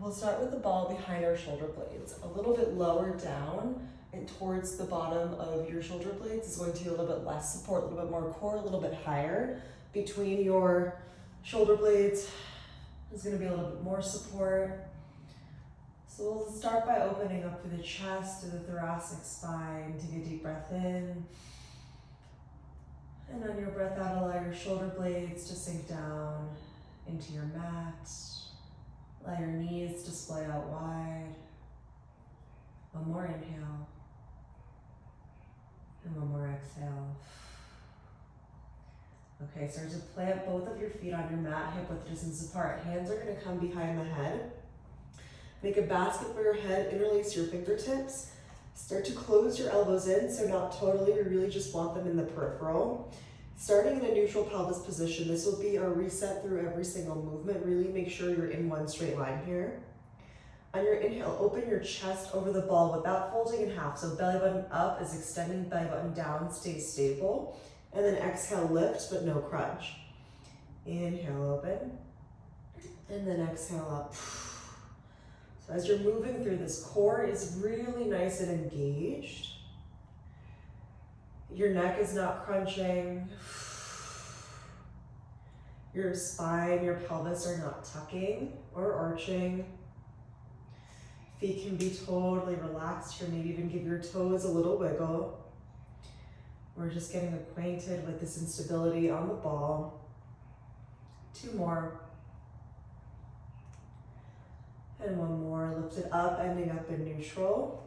We'll start with the ball behind our shoulder blades. A little bit lower down and towards the bottom of your shoulder blades is going to be a little bit less support, a little bit more core, a little bit higher. Between your shoulder blades is going to be a little bit more support. So we'll start by opening up through the chest to the thoracic spine. Take a deep breath in. And on your breath out, allow your shoulder blades to sink down into your mat. Allow your knees to splay out wide. One more inhale. And one more exhale. Okay, start to plant both of your feet on your mat, hip width distance apart. Hands are going to come behind the head. Make a basket for your head, interlace your fingertips. Start to close your elbows in, so not totally, we really just want them in the peripheral. Starting in a neutral pelvis position, this will be our reset through every single movement. Really make sure you're in one straight line here. On your inhale, open your chest over the ball without folding in half. So belly button up is extending, belly button down, stay stable. And then exhale, lift, but no crunch. Inhale, open. And then exhale up. So as you're moving through, this core is really nice and engaged. Your neck is not crunching. Your spine, your pelvis are not tucking or arching. Feet can be totally relaxed here. Maybe even give your toes a little wiggle. We're just getting acquainted with this instability on the ball. 2 more. And 1 more. Lift it up, ending up in neutral.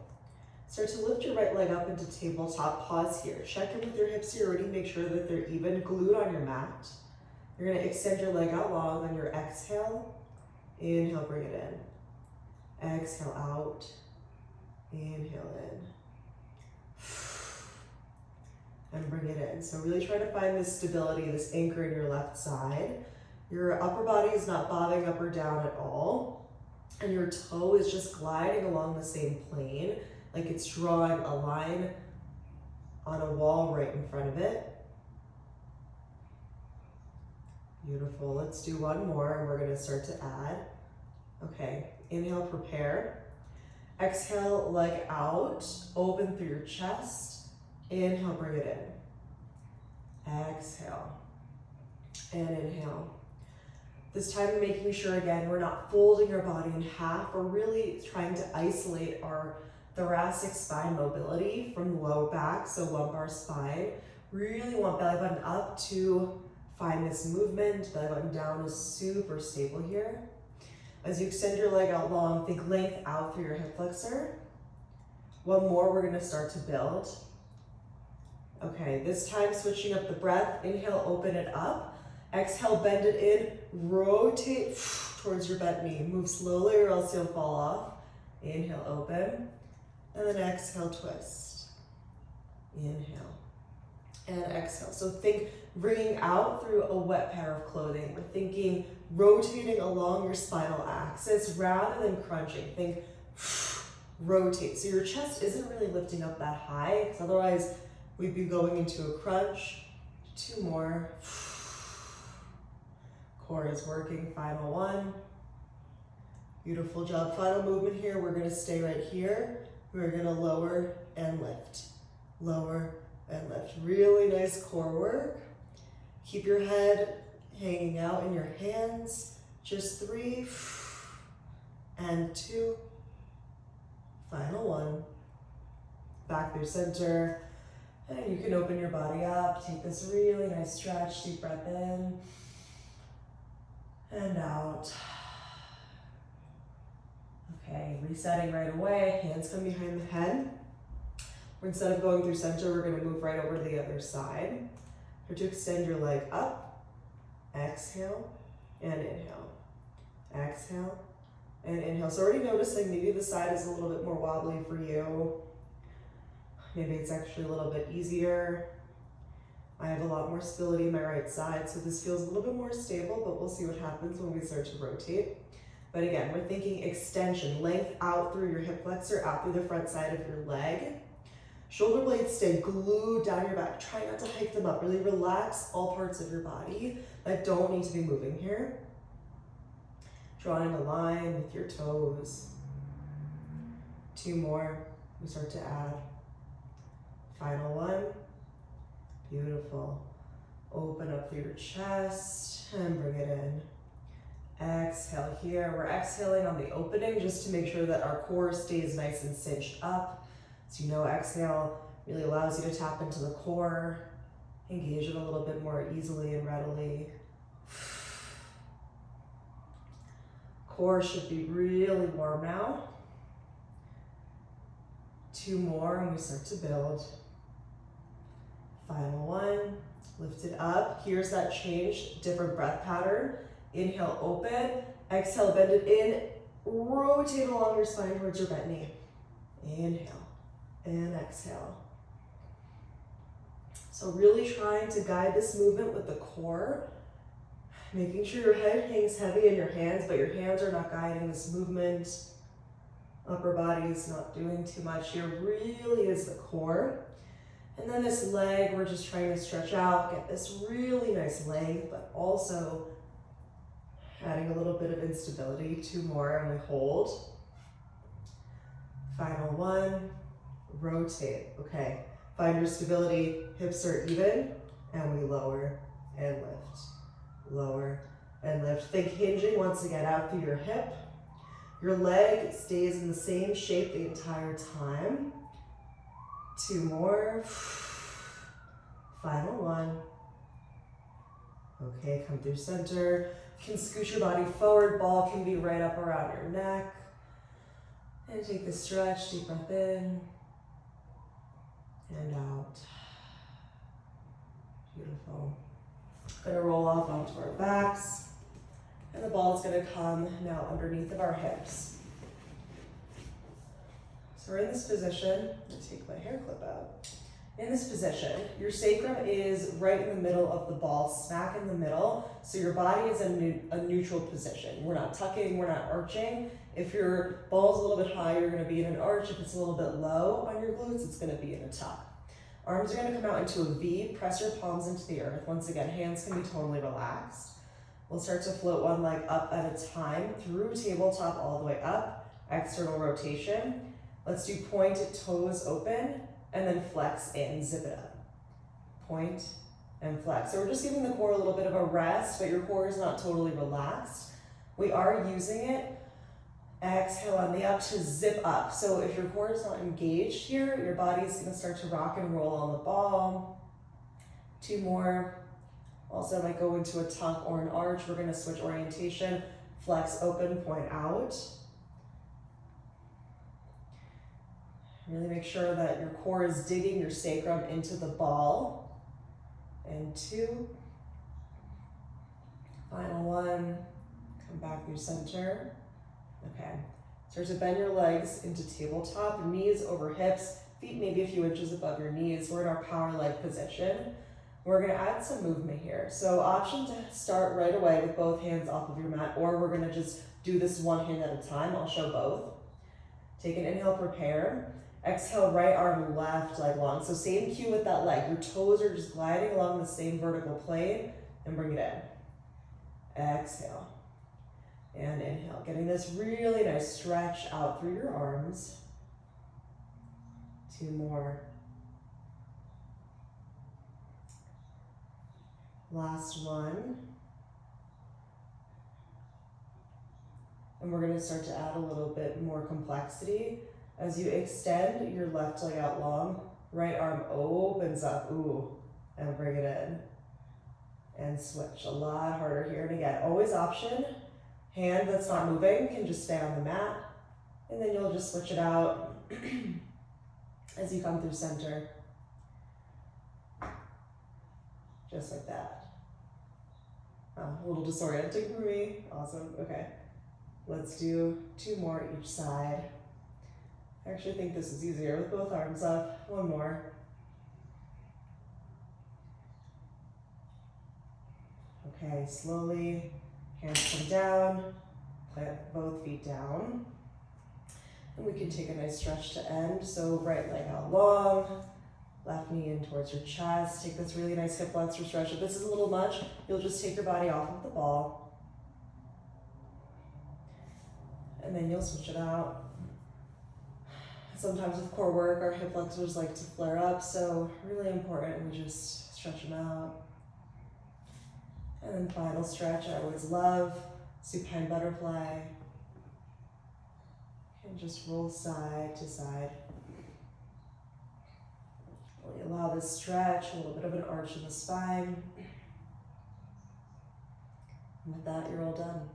Start to lift your right leg up into tabletop. Pause here. Check in with your hips here already. Make sure that they're even, glued on your mat. You're going to extend your leg out long on your exhale. Inhale, bring it in. Exhale out. Inhale in. And bring it in. So really try to find this stability, this anchor in your left side. Your upper body is not bobbing up or down at all. And your toe is just gliding along the same plane, like it's drawing a line on a wall right in front of it. Beautiful. Let's do 1 more and we're going to start to add. Okay, inhale, prepare. Exhale, leg out, open through your chest. Inhale, bring it in. Exhale. And inhale. This time making sure, again, we're not folding our body in half. We're really trying to isolate our thoracic spine mobility from the low back, so lumbar spine. Really want belly button up to find this movement. Belly button down is super stable here. As you extend your leg out long, think length out through your hip flexor. 1 more, we're going to start to build. Okay, this time switching up the breath. Inhale, open it up. Exhale, bend it in. Rotate towards your bent knee. Move slowly or else you'll fall off. Inhale, open. And then exhale, twist. Inhale. And exhale. So think bringing out through a wet pair of clothing. We're thinking rotating along your spinal axis rather than crunching. Think rotate. So your chest isn't really lifting up that high, because otherwise we'd be going into a crunch. 2 more. Core is working. Final 1. Beautiful job. Final movement here. We're going to stay right here. We're going to lower and lift. Lower and lift. Really nice core work. Keep your head hanging out in your hands. Just 3 and 2. Final 1. Back through center. And you can open your body up. Take this really nice stretch. Deep breath in and out. Okay, resetting right away. Hands come behind the head. Instead of going through center, we're going to move right over to the other side. Start to extend your leg up. Exhale and inhale. Exhale and inhale. So already noticing maybe the side is a little bit more wobbly for you. Maybe it's actually a little bit easier. I have a lot more stability in my right side, so this feels a little bit more stable, but we'll see what happens when we start to rotate. But again, we're thinking extension, length out through your hip flexor, out through the front side of your leg. Shoulder blades stay glued down your back. Try not to hike them up. Really relax all parts of your body that don't need to be moving here. drawing a line with your toes. 2 more, we start to add. Final one, beautiful. Open up through your chest and bring it in. Exhale here. We're exhaling on the opening just to make sure that our core stays nice and cinched up. So you know, exhale really allows you to tap into the core, engage it a little bit more easily and readily. Core should be really warm now. 2 more and we start to build. Final one, lift it up. Here's that change, different breath pattern. Inhale, open. Exhale, bend it in. Rotate along your spine towards your bent knee. Inhale and exhale. So really trying to guide this movement with the core, making sure your head hangs heavy in your hands, but your hands are not guiding this movement. Upper body is not doing too much here. Really is the core. And then this leg, we're just trying to stretch out, get this really nice length, but also adding a little bit of instability. 2 more and we hold. Final one, rotate. Okay, find your stability, hips are even, and we lower and lift. Lower and lift. Think hinging once again out through your hip. Your leg stays in the same shape the entire time. 2 more. Final one. Okay, come through center. You can scooch your body forward. Ball can be right up around your neck. And take the stretch. Deep breath in and out. Beautiful. Gonna roll off onto our backs. And the ball is gonna come now underneath of our hips. So we're in this position. I'm gonna take my hair clip out. In this position, your sacrum is right in the middle of the ball, smack in the middle. So your body is in a neutral position. We're not tucking, we're not arching. If your ball's a little bit high, you're gonna be in an arch. If it's a little bit low on your glutes, it's gonna be in a tuck. Arms are gonna come out into a V, press your palms into the earth. Once again, hands can be totally relaxed. We'll start to float one leg up at a time through tabletop all the way up, external rotation. Let's do pointed toes open and then flex in, zip it up. Point and flex. So we're just giving the core a little bit of a rest, but your core is not totally relaxed. We are using it. Exhale on the up to zip up. So if your core is not engaged here, your body is gonna start to rock and roll on the ball. 2 more. Also might go into a tuck or an arch. We're gonna switch orientation. Flex open, point out. Really make sure that your core is digging your sacrum into the ball. And 2. Final one. Come back through center. Okay. Start to bend your legs into tabletop, knees over hips, feet maybe a few inches above your knees. We're in our power leg position. We're gonna add some movement here. So option to start right away with both hands off of your mat, or we're gonna just do this one hand at a time. I'll show both. Take an inhale, prepare. Exhale, right arm, left leg long. So same cue with that leg. Your toes are just gliding along the same vertical plane, and bring it in. Exhale. And inhale. Getting this really nice stretch out through your arms. 2 more. Last one. And we're going to start to add a little bit more complexity. As you extend your left leg out long, right arm opens up, ooh, and bring it in. And switch. A lot harder here. And again, always option. Hand that's not moving can just stay on the mat. And then you'll just switch it out as you come through center. Just like that. A little disorienting for me. Awesome. Okay. Let's do 2 more each side. I actually think this is easier with both arms up. 1 more. Okay, slowly, hands come down, plant both feet down. And we can take a nice stretch to end. So right leg out long, left knee in towards your chest. Take this really nice hip flexor stretch. If this is a little much, you'll just take your body off of the ball. And then you'll switch it out. Sometimes with core work, our hip flexors like to flare up, so really important we just stretch them out. And then final stretch I always love, supine butterfly. And just roll side to side. Really allow this stretch, a little bit of an arch in the spine. And with that, you're all done.